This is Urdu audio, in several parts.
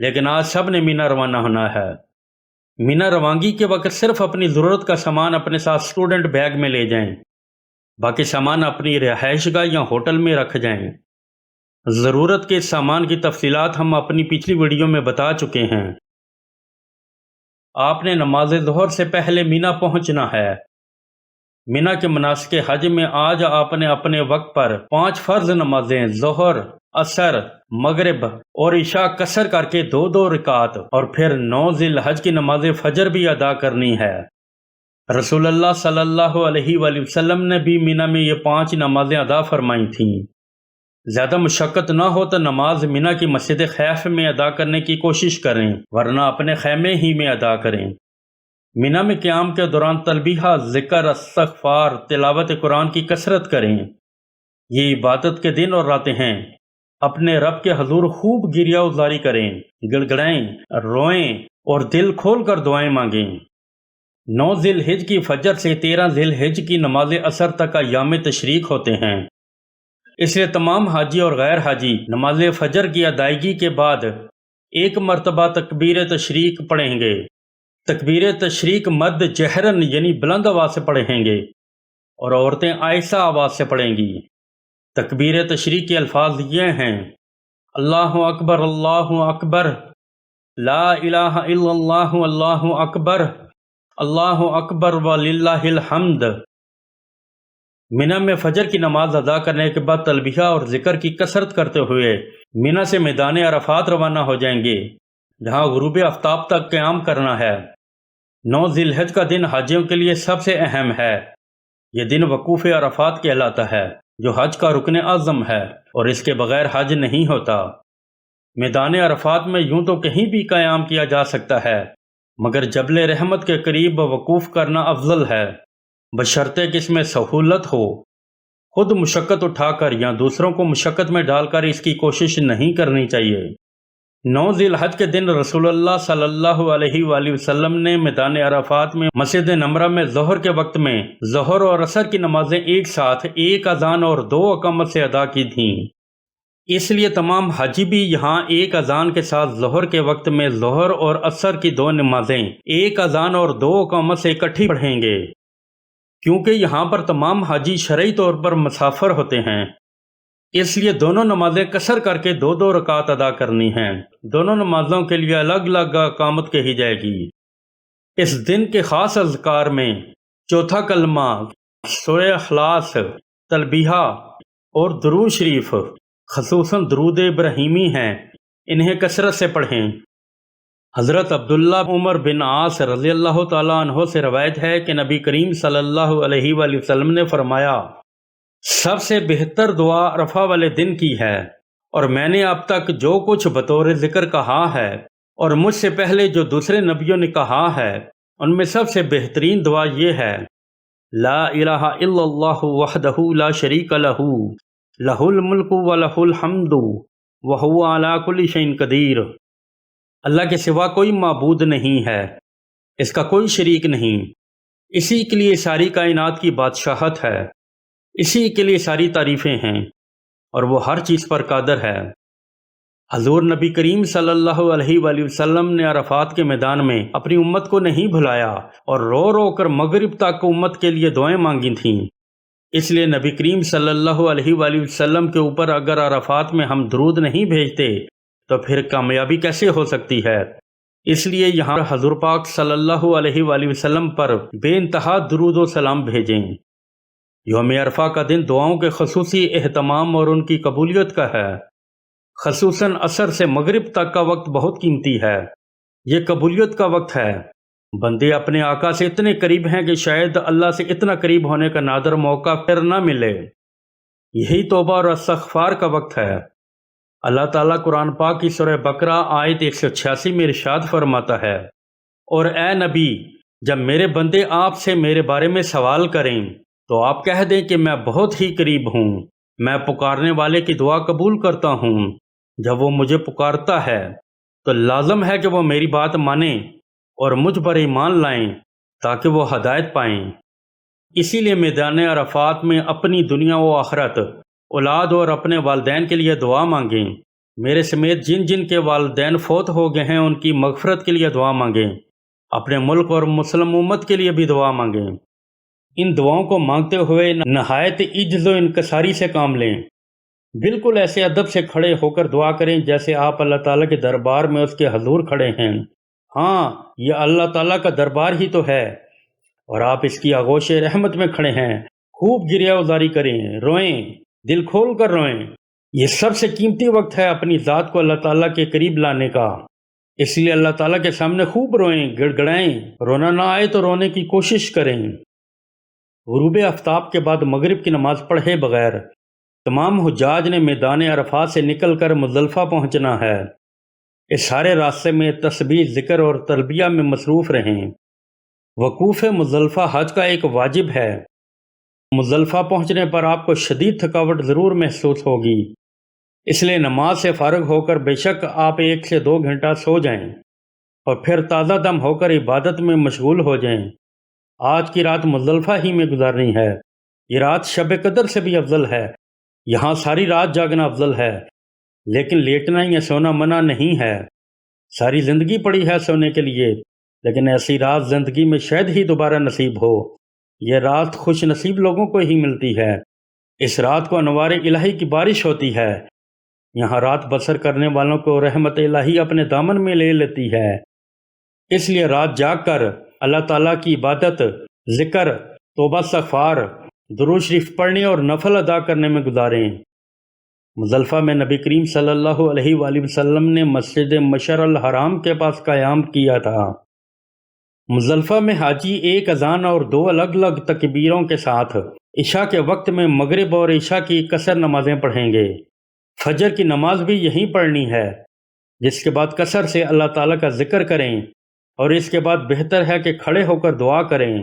لیکن آج سب نے مینا روانہ ہونا ہے۔ مینا روانگی کے وقت صرف اپنی ضرورت کا سامان اپنے ساتھ اسٹوڈنٹ بیگ میں لے جائیں، باقی سامان اپنی رہائش گاہ یا ہوٹل میں رکھ جائیں۔ ضرورت کے سامان کی تفصیلات ہم اپنی پچھلی ویڈیو میں بتا چکے ہیں۔ آپ نے نماز ظہر سے پہلے مینا پہنچنا ہے۔ مینا کے مناسک حج میں آج آپ نے اپنے وقت پر 5 فرض نمازیں ظہر، عصر، مغرب اور عشاء قصر کر کے 2 رکعت اور پھر 9 ذی الحج کی نماز فجر بھی ادا کرنی ہے۔ رسول اللہ صلی اللہ علیہ وآلہ وسلم نے بھی مینا میں یہ 5 نمازیں ادا فرمائی تھیں۔ زیادہ مشقت نہ ہو تو نماز مینا کی مسجد خیف میں ادا کرنے کی کوشش کریں، ورنہ اپنے خیمے ہی میں ادا کریں۔ مینا میں قیام کے دوران تلبیہ، ذکر، استغفار، تلاوت قرآن کی کثرت کریں۔ یہ عبادت کے دن اور راتیں ہیں۔ اپنے رب کے حضور خوب گریہ ازاری کریں، گڑ گڑائیں، روئیں اور دل کھول کر دعائیں مانگیں۔ 9 ذی الحج کی فجر سے 13 ذی الحج کی نماز عصر تک ایام تشریق ہوتے ہیں، اس لیے تمام حاجی اور غیر حاجی نماز فجر کی ادائیگی کے بعد 1 مرتبہ تکبیر تشریق پڑھیں گے۔ تکبیر تشریق مد جہرن یعنی بلند آواز سے پڑھیں گے اور عورتیں آہستہ آواز سے پڑھیں گی۔ تکبیر تشریق کے الفاظ یہ ہیں: اللہ اکبر، اللہ اکبر، لا الہ الا اللہ، اللہ اکبر، اللہ اکبر وللہ الحمد۔ مینا میں فجر کی نماز ادا کرنے کے بعد تلبیہ اور ذکر کی کثرت کرتے ہوئے مینا سے میدان عرفات روانہ ہو جائیں گے، جہاں غروب آفتاب تک قیام کرنا ہے۔ 9 ذی الحج کا دن حاجیوں کے لیے سب سے اہم ہے۔ یہ دن وقوف عرفات کہلاتا ہے، جو حج کا رکن اعظم ہے اور اس کے بغیر حج نہیں ہوتا۔ میدان عرفات میں یوں تو کہیں بھی قیام کیا جا سکتا ہے، مگر جبل رحمت کے قریب وقوف کرنا افضل ہے، بشرطے کہ اس میں سہولت ہو۔ خود مشقت اٹھا کر یا دوسروں کو مشقت میں ڈال کر اس کی کوشش نہیں کرنی چاہیے۔ 9 ذی الحج کے دن رسول اللہ صلی اللہ علیہ وآلہ وسلم نے میدان عرفات میں مسجد نمرہ میں ظہر کے وقت میں ظہر اور عصر کی نمازیں ایک ساتھ 1 اذان اور 2 اقامت سے ادا کی تھیں۔ اس لیے تمام حاجی بھی یہاں 1 اذان کے ساتھ ظہر کے وقت میں ظہر اور عصر کی 2 نمازیں 1 اذان اور 2 اقامت سے اکٹھی پڑھیں گے، کیونکہ یہاں پر تمام حاجی شرعی طور پر مسافر ہوتے ہیں، اس لیے دونوں نمازیں قصر کر کے 2 رکعت ادا کرنی ہیں۔ دونوں نمازوں کے لیے الگ الگ اقامت کہی جائے گی۔ اس دن کے خاص اذکار میں چوتھا کلمہ، سورہ اخلاص، تلبیہ اور درود شریف، خصوصاً درود ابراہیمی ہیں، انہیں کثرت سے پڑھیں۔ حضرت عبداللہ عمر بن عاص رضی اللہ تعالیٰ عنہ سے روایت ہے کہ نبی کریم صلی اللہ علیہ وآلہ وسلم نے فرمایا: سب سے بہتر دعا عرفہ والے دن کی ہے، اور میں نے اب تک جو کچھ بطور ذکر کہا ہے اور مجھ سے پہلے جو دوسرے نبیوں نے کہا ہے، ان میں سب سے بہترین دعا یہ ہے: لا الہ الا اللہ وحدہ لا شریک لہ، لہ الملک ولہ الحمد وہو علی کل شیء قدیر۔ اللہ کے سوا کوئی معبود نہیں ہے، اس کا کوئی شریک نہیں، اسی کے لیے ساری کائنات کی بادشاہت ہے، اسی کے لیے ساری تعریفیں ہیں، اور وہ ہر چیز پر قادر ہے۔ حضور نبی کریم صلی اللہ علیہ وآلہ وسلم نے عرفات کے میدان میں اپنی امت کو نہیں بھلایا اور رو رو کر مغرب تک امت کے لیے دعائیں مانگی تھیں۔ اس لیے نبی کریم صلی اللہ علیہ وآلہ وسلم کے اوپر اگر عرفات میں ہم درود نہیں بھیجتے تو پھر کامیابی کیسے ہو سکتی ہے؟ اس لیے یہاں حضور پاک صلی اللہ علیہ وآلہ وسلم پر بے انتہا درود و سلام بھیجیں۔ یوم عرفہ کا دن دعاؤں کے خصوصی اہتمام اور ان کی قبولیت کا ہے۔ خصوصاً عصر سے مغرب تک کا وقت بہت قیمتی ہے، یہ قبولیت کا وقت ہے۔ بندے اپنے آقا سے اتنے قریب ہیں کہ شاید اللہ سے اتنا قریب ہونے کا نادر موقع پھر نہ ملے۔ یہی توبہ اور استغفار کا وقت ہے۔ اللہ تعالیٰ قرآن پاک کی سورہ بقرہ آیت 186 میں ارشاد فرماتا ہے: اور اے نبی، جب میرے بندے آپ سے میرے بارے میں سوال کریں تو آپ کہہ دیں کہ میں بہت ہی قریب ہوں، میں پکارنے والے کی دعا قبول کرتا ہوں۔ جب وہ مجھے پکارتا ہے تو لازم ہے کہ وہ میری بات مانیں اور مجھ پر ایمان لائیں تاکہ وہ ہدایت پائیں۔ اسی لیے میدان عرفات میں اپنی دنیا و آخرت، اولاد اور اپنے والدین کے لیے دعا مانگیں۔ میرے سمیت جن جن کے والدین فوت ہو گئے ہیں ان کی مغفرت کے لیے دعا مانگیں، اپنے ملک اور مسلم امت کے لیے بھی دعا مانگیں۔ ان دعاؤں کو مانگتے ہوئے نہایت عجز و انکساری سے کام لیں، بالکل ایسے ادب سے کھڑے ہو کر دعا کریں جیسے آپ اللہ تعالیٰ کے دربار میں اس کے حضور کھڑے ہیں۔ ہاں، یہ اللہ تعالیٰ کا دربار ہی تو ہے اور آپ اس کی آغوش رحمت میں کھڑے ہیں۔ خوب گریہ ازاری کریں، روئیں، دل کھول کر روئیں۔ یہ سب سے قیمتی وقت ہے اپنی ذات کو اللہ تعالیٰ کے قریب لانے کا، اس لیے اللہ تعالیٰ کے سامنے خوب روئیں، گڑ گڑائیں۔ رونا نہ آئے تو رونے کی کوشش کریں۔ غروب آفتاب کے بعد مغرب کی نماز پڑھے بغیر تمام حجاج نے میدان عرفات سے نکل کر مزدلفہ پہنچنا ہے۔ اس سارے راستے میں تسبیح، ذکر اور تلبیہ میں مصروف رہیں۔ وقوف مزدلفہ حج کا ایک واجب ہے۔ مزدلفہ پہنچنے پر آپ کو شدید تھکاوٹ ضرور محسوس ہوگی، اس لیے نماز سے فارغ ہو کر بے شک آپ 1 سے 2 گھنٹہ سو جائیں اور پھر تازہ دم ہو کر عبادت میں مشغول ہو جائیں۔ آج کی رات مزدلفہ ہی میں گزارنی ہے۔ یہ رات شب قدر سے بھی افضل ہے۔ یہاں ساری رات جاگنا افضل ہے، لیکن لیٹنا یا سونا منع نہیں ہے۔ ساری زندگی پڑی ہے سونے کے لیے، لیکن ایسی رات زندگی میں شاید ہی دوبارہ نصیب ہو۔ یہ رات خوش نصیب لوگوں کو ہی ملتی ہے۔ اس رات کو انوار الہی کی بارش ہوتی ہے۔ یہاں رات بسر کرنے والوں کو رحمت الہی اپنے دامن میں لے لیتی ہے۔ اس لیے رات جاگ کر اللہ تعالیٰ کی عبادت، ذکر، توبہ استغفار، درود شریف پڑھنے اور نفل ادا کرنے میں گزاریں۔ مزدلفہ میں نبی کریم صلی اللہ علیہ وآلہ وسلم نے مسجد مشعر الحرام کے پاس قیام کیا تھا۔ مزدلفہ میں حاجی ایک اذان اور 2 الگ الگ تکبیروں کے ساتھ عشاء کے وقت میں مغرب اور عشاء کی قصر نمازیں پڑھیں گے۔ فجر کی نماز بھی یہیں پڑھنی ہے، جس کے بعد قصر سے اللہ تعالیٰ کا ذکر کریں اور اس کے بعد بہتر ہے کہ کھڑے ہو کر دعا کریں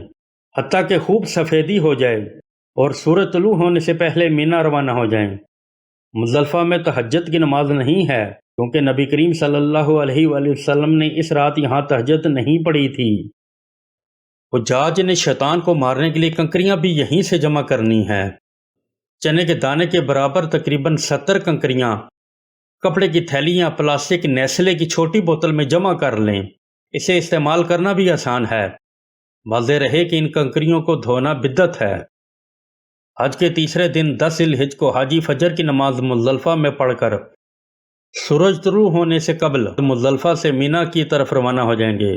حتیٰ کہ خوب سفیدی ہو جائے اور سورج طلوع ہونے سے پہلے مینا روانہ ہو جائیں۔ مزدلفہ میں تہجد کی نماز نہیں ہے، کیونکہ نبی کریم صلی اللہ علیہ وآلہ وسلم نے اس رات یہاں تہجد نہیں پڑھی تھی۔ حجاج نے شیطان کو مارنے کے لیے کنکریاں بھی یہیں سے جمع کرنی ہیں۔ چنے کے دانے کے برابر تقریباً 70 کنکریاں کپڑے کی تھیلی یا پلاسٹک نیسلے کی چھوٹی بوتل میں جمع کر لیں۔ اسے استعمال کرنا بھی آسان ہے۔ واضح رہے کہ ان کنکریوں کو دھونا بدعت ہے۔ حج کے تیسرے دن 10 ذی الحجہ کو حاجی فجر کی نماز مزدلفہ میں پڑھ کر سورج طلوع ہونے سے قبل مزدلفہ سے مینا کی طرف روانہ ہو جائیں گے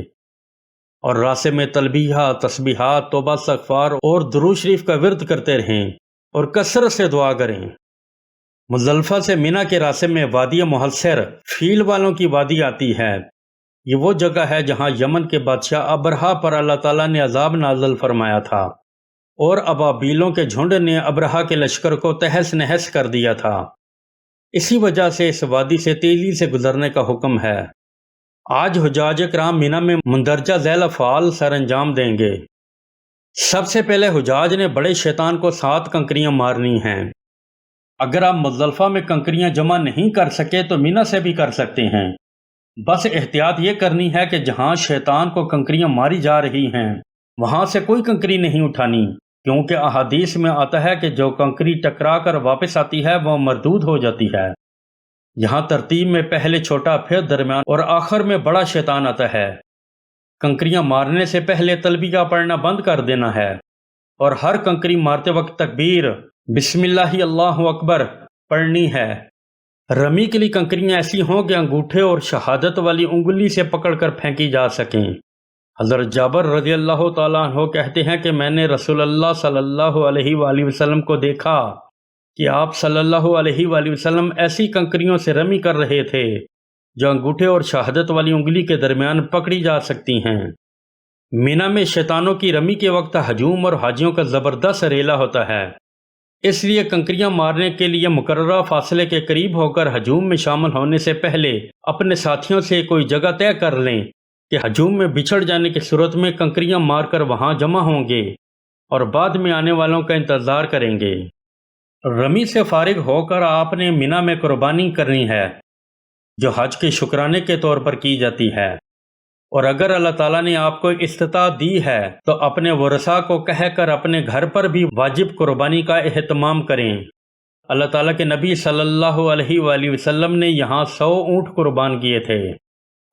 اور راستے میں تلبیہ، تسبیحات، توبہ استغفار اور درود شریف کا ورد کرتے رہیں اور کثرت سے دعا کریں۔ مزدلفہ سے مینا کے راستے میں وادی محصر، فیل والوں کی وادی آتی ہے۔ یہ وہ جگہ ہے جہاں یمن کے بادشاہ ابرہہ پر اللہ تعالیٰ نے عذاب نازل فرمایا تھا اور ابابیلوں کے جھنڈ نے ابرہہ کے لشکر کو تہس نہس کر دیا تھا۔ اسی وجہ سے اس وادی سے تیزی سے گزرنے کا حکم ہے۔ آج حجاج کرام مینا میں مندرجہ ذیل افعال سر انجام دیں گے۔ سب سے پہلے حجاج نے بڑے شیطان کو 7 کنکریاں مارنی ہیں۔ اگر آپ مزدلفہ میں کنکریاں جمع نہیں کر سکے تو مینا سے بھی کر سکتے ہیں۔ بس احتیاط یہ کرنی ہے کہ جہاں شیطان کو کنکریاں ماری جا رہی ہیں وہاں سے کوئی کنکری نہیں اٹھانی، کیونکہ احادیث میں آتا ہے کہ جو کنکری ٹکرا کر واپس آتی ہے وہ مردود ہو جاتی ہے۔ یہاں ترتیب میں پہلے چھوٹا، پھر درمیان اور آخر میں بڑا شیطان آتا ہے۔ کنکریاں مارنے سے پہلے تلبیہ پڑھنا بند کر دینا ہے اور ہر کنکری مارتے وقت تکبیر، بسم اللہ اللہ اکبر پڑھنی ہے۔ رمی کے لیے کنکریاں ایسی ہوں کہ انگوٹھے اور شہادت والی انگلی سے پکڑ کر پھینکی جا سکیں۔ حضرت جابر رضی اللہ تعالیٰ عنہ کہتے ہیں کہ میں نے رسول اللہ صلی اللہ علیہ وآلہ وسلم کو دیکھا کہ آپ صلی اللہ علیہ وآلہ وسلم ایسی کنکریوں سے رمی کر رہے تھے جو انگوٹھے اور شہادت والی انگلی کے درمیان پکڑی جا سکتی ہیں۔ مینا میں شیطانوں کی رمی کے وقت ہجوم اور حاجیوں کا زبردست ریلا ہوتا ہے، اس لیے کنکریاں مارنے کے لیے مقررہ فاصلے کے قریب ہو کر ہجوم میں شامل ہونے سے پہلے اپنے ساتھیوں سے کوئی جگہ طے کر لیں کہ ہجوم میں بچھڑ جانے کی صورت میں کنکریاں مار کر وہاں جمع ہوں گے اور بعد میں آنے والوں کا انتظار کریں گے۔ رمی سے فارغ ہو کر آپ نے مینا میں قربانی کرنی ہے، جو حج کے شکرانے کے طور پر کی جاتی ہے، اور اگر اللہ تعالیٰ نے آپ کو استطاعت دی ہے تو اپنے ورثاء کو کہہ کر اپنے گھر پر بھی واجب قربانی کا اہتمام کریں۔ اللہ تعالیٰ کے نبی صلی اللہ علیہ وآلہ وسلم نے یہاں 100 اونٹ قربان کیے تھے۔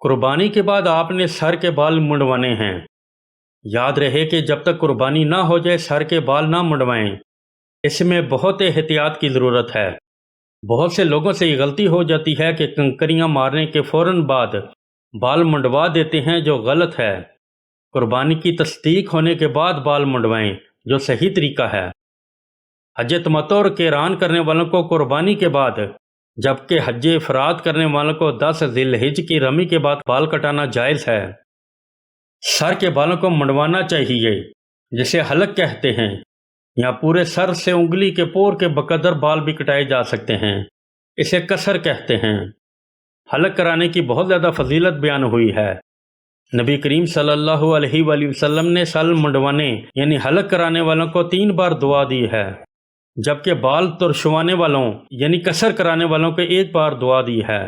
قربانی کے بعد آپ نے سر کے بال منڈوانے ہیں۔ یاد رہے کہ جب تک قربانی نہ ہو جائے سر کے بال نہ منڈوائیں، اس میں بہت احتیاط کی ضرورت ہے۔ بہت سے لوگوں سے یہ غلطی ہو جاتی ہے کہ کنکریاں مارنے کے فوراً بعد بال منڈوا دیتے ہیں، جو غلط ہے۔ قربانی کی تصدیق ہونے کے بعد بال منڈوائیں، جو صحیح طریقہ ہے۔ حج تمتع اور قران کرنے والوں کو قربانی کے بعد، جبکہ حج افراد کرنے والوں کو 10 ذی الحجہ کی رمی کے بعد بال کٹانا جائز ہے۔ سر کے بالوں کو منڈوانا چاہیے، جسے حلق کہتے ہیں۔ یہاں پورے سر سے انگلی کے پور کے بقدر بال بھی کٹائے جا سکتے ہیں، اسے قصر کہتے ہیں۔ حلق کرانے کی بہت زیادہ فضیلت بیان ہوئی ہے۔ نبی کریم صلی اللہ علیہ وآلہ وسلم نے سال منڈوانے یعنی حلق کرانے والوں کو 3 بار دعا دی ہے، جبکہ بال ترشوانے والوں یعنی قصر کرانے والوں کو 1 بار دعا دی ہے۔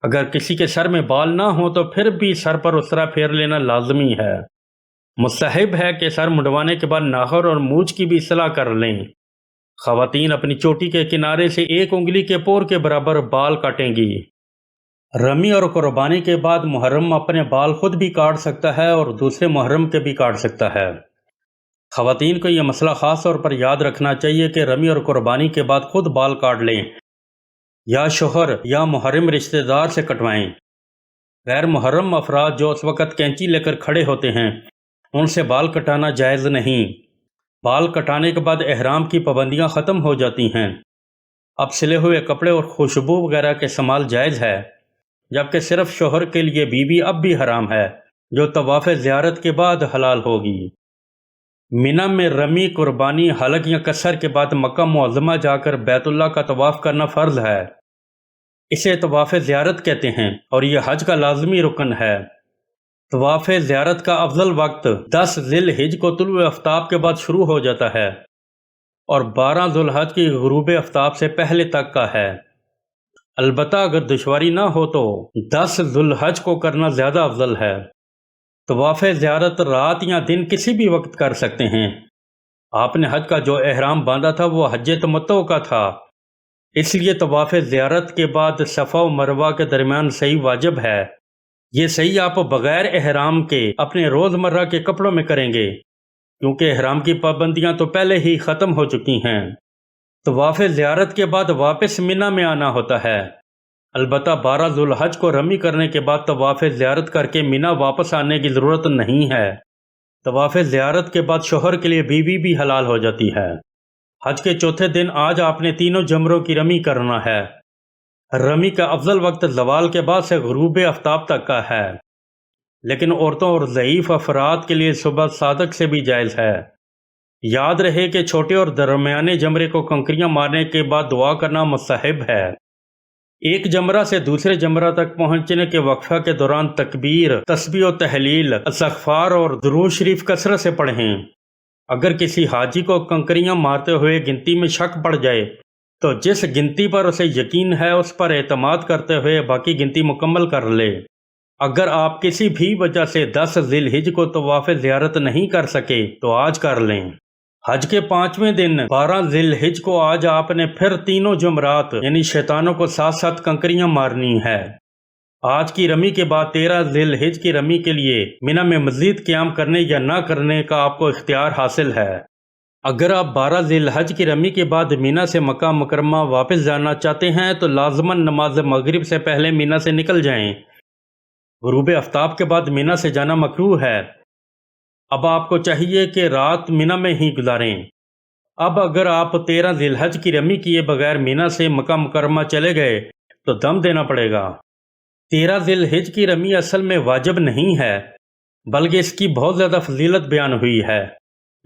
اگر کسی کے سر میں بال نہ ہوں تو پھر بھی سر پر اسرا پھیر لینا لازمی ہے۔ مستحب ہے کہ سر منڈوانے کے بعد ناخن اور مونچھ کی بھی اصلاح کر لیں۔ خواتین اپنی چوٹی کے کنارے سے 1 انگلی کے پور کے برابر بال کاٹیں گی۔ رمی اور قربانی کے بعد محرم اپنے بال خود بھی کاٹ سکتا ہے اور دوسرے محرم کے بھی کاٹ سکتا ہے۔ خواتین کو یہ مسئلہ خاص طور پر یاد رکھنا چاہیے کہ رمی اور قربانی کے بعد خود بال کاٹ لیں یا شوہر یا محرم رشتہ دار سے کٹوائیں۔ غیر محرم افراد جو اس وقت کینچی لے کر کھڑے ہوتے ہیں، ان سے بال کٹانا جائز نہیں۔ بال کٹانے کے بعد احرام کی پابندیاں ختم ہو جاتی ہیں۔ اب سلے ہوئے کپڑے اور خوشبو وغیرہ کے استعمال جائز ہے، جبکہ صرف شوہر کے لیے بیوی اب بھی حرام ہے، جو طواف زیارت کے بعد حلال ہوگی۔ منی میں رمی، قربانی، حلق یا قصر کے بعد مکہ معظمہ جا کر بیت اللہ کا طواف کرنا فرض ہے۔ اسے طواف زیارت کہتے ہیں اور یہ حج کا لازمی رکن ہے۔ طواف زیارت کا افضل وقت 10 ذی الحجہ کو طلوع آفتاب کے بعد شروع ہو جاتا ہے اور 12 ذی الحجہ کی غروب آفتاب سے پہلے تک کا ہے۔ البتہ اگر دشواری نہ ہو تو 10 ذی الحجہ کو کرنا زیادہ افضل ہے۔ طواف زیارت رات یا دن کسی بھی وقت کر سکتے ہیں۔ آپ نے حج کا جو احرام باندھا تھا وہ حج تمتع کا تھا، اس لیے طواف زیارت کے بعد صفا و مروہ کے درمیان صحیح واجب ہے۔ یہ صحیح آپ بغیر احرام کے اپنے روزمرہ کے کپڑوں میں کریں گے، کیونکہ احرام کی پابندیاں تو پہلے ہی ختم ہو چکی ہیں۔ طواف زیارت کے بعد واپس منی میں آنا ہوتا ہے۔ البتہ 12 ذی الحجہ کو رمی کرنے کے بعد طواف زیارت کر کے منی واپس آنے کی ضرورت نہیں ہے۔ طواف زیارت کے بعد شوہر کے لیے بیوی بھی حلال ہو جاتی ہے۔ حج کے چوتھے دن آج آپ نے تینوں جمروں کی رمی کرنا ہے۔ رمی کا افضل وقت زوال کے بعد سے غروب آفتاب تک کا ہے، لیکن عورتوں اور ضعیف افراد کے لیے صبح صادق سے بھی جائز ہے۔ یاد رہے کہ چھوٹے اور درمیانے جمرے کو کنکریاں مارنے کے بعد دعا کرنا مستحب ہے۔ ایک جمرہ سے دوسرے جمرہ تک پہنچنے کے وقفہ کے دوران تکبیر، تسبیح و تحلیل، استغفار اور درود شریف کثرت سے پڑھیں۔ اگر کسی حاجی کو کنکریاں مارتے ہوئے گنتی میں شک پڑ جائے تو جس گنتی پر اسے یقین ہے اس پر اعتماد کرتے ہوئے باقی گنتی مکمل کر لے۔ اگر آپ کسی بھی وجہ سے 10 ذی الحجہ کو طواف زیارت نہیں کر سکے تو آج کر لیں۔ حج کے 5ویں دن 12 ذی الحجہ کو آج آپ نے پھر تینوں جمرات یعنی شیطانوں کو 7 کنکریاں مارنی ہے۔ آج کی رمی کے بعد 13 ذی الحجہ کی رمی کے لیے منی میں مزید قیام کرنے یا نہ کرنے کا آپ کو اختیار حاصل ہے۔ اگر آپ 12 ذی الحجہ کی رمی کے بعد منی سے مکہ مکرمہ واپس جانا چاہتے ہیں تو لازماً نماز مغرب سے پہلے منی سے نکل جائیں۔ غروب آفتاب کے بعد منی سے جانا مکروہ ہے۔ اب آپ کو چاہیے کہ رات منی میں ہی گزاریں۔ اب اگر آپ 13 ذی الحجہ کی رمی کیے بغیر منی سے مکہ مکرمہ چلے گئے تو دم دینا پڑے گا۔ 13 ذی الحجہ کی رمی اصل میں واجب نہیں ہے، بلکہ اس کی بہت زیادہ فضیلت بیان ہوئی ہے،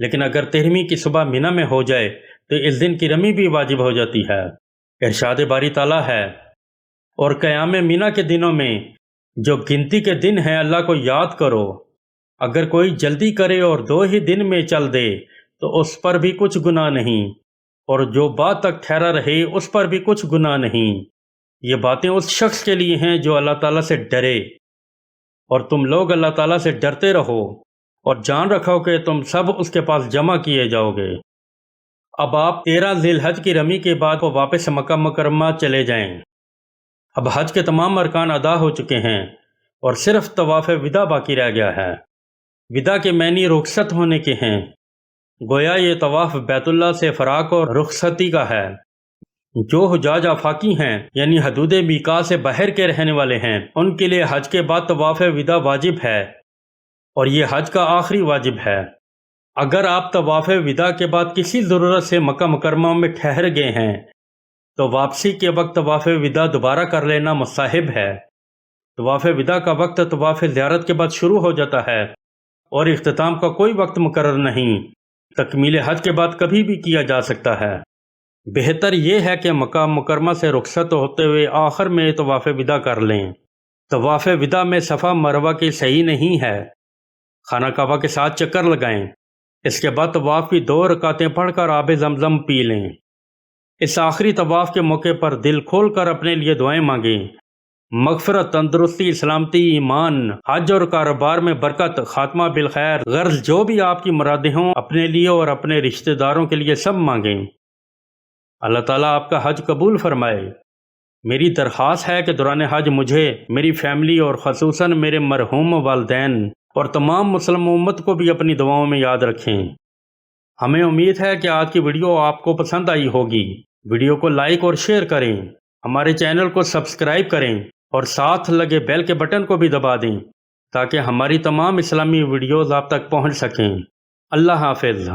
لیکن اگر 13ویں کی صبح منی میں ہو جائے تو اس دن کی رمی بھی واجب ہو جاتی ہے۔ ارشاد باری تعالیٰ ہے، اور قیام منی کے دنوں میں جو گنتی کے دن ہیں اللہ کو یاد کرو۔ اگر کوئی جلدی کرے اور 2 ہی دن میں چل دے تو اس پر بھی کچھ گناہ نہیں، اور جو بعد تک ٹھہرا رہے اس پر بھی کچھ گناہ نہیں۔ یہ باتیں اس شخص کے لیے ہیں جو اللہ تعالیٰ سے ڈرے، اور تم لوگ اللہ تعالیٰ سے ڈرتے رہو اور جان رکھو کہ تم سب اس کے پاس جمع کیے جاؤ گے۔ اب آپ 13 ذی الحج کی رمی کے بعد واپس مکہ مکرمہ چلے جائیں۔ اب حج کے تمام ارکان ادا ہو چکے ہیں اور صرف طواف وداع باقی رہ گیا ہے۔ وداع کے معنی رخصت ہونے کے ہیں، گویا یہ طواف بیت اللہ سے فراق اور رخصتی کا ہے۔ جو حجاج آفاقی ہیں یعنی حدود میقات سے باہر کے رہنے والے ہیں، ان کے لیے حج کے بعد طواف وداع واجب ہے اور یہ حج کا آخری واجب ہے۔ اگر آپ طواف وداع کے بعد کسی ضرورت سے مکہ مکرمہ میں ٹھہر گئے ہیں تو واپسی کے وقت طواف وداع دوبارہ کر لینا مستحب ہے۔ طواف وداع کا وقت طواف زیارت کے بعد شروع ہو جاتا ہے اور اختتام کا کوئی وقت مقرر نہیں، تکمیل حج کے بعد کبھی بھی کیا جا سکتا ہے۔ بہتر یہ ہے کہ مکہ مکرمہ سے رخصت ہوتے ہوئے آخر میں طواف وداع کر لیں۔ طواف وداع میں صفا مروہ کی صحیح نہیں ہے، خانہ کعبہ کے ساتھ چکر لگائیں، اس کے بعد طواف کی 2 رکعتیں پڑھ کر آب زمزم پی لیں۔ اس آخری طواف کے موقع پر دل کھول کر اپنے لیے دعائیں مانگیں، مغفرت، تندرستی، سلامتی، ایمان، حج اور کاروبار میں برکت، خاتمہ بالخیر، غرض جو بھی آپ کی مرادیں ہوں اپنے لیے اور اپنے رشتہ داروں کے لیے سب مانگیں۔ اللہ تعالیٰ آپ کا حج قبول فرمائے۔ میری درخواست ہے کہ دوران حج مجھے، میری فیملی اور خصوصاً میرے مرحوم والدین اور تمام مسلم امت کو بھی اپنی دعاؤں میں یاد رکھیں۔ ہمیں امید ہے کہ آج کی ویڈیو آپ کو پسند آئی ہوگی۔ ویڈیو کو لائک اور شیئر کریں، ہمارے چینل کو سبسکرائب کریں اور ساتھ لگے بیل کے بٹن کو بھی دبا دیں تاکہ ہماری تمام اسلامی ویڈیوز آپ تک پہنچ سکیں۔ اللہ حافظ۔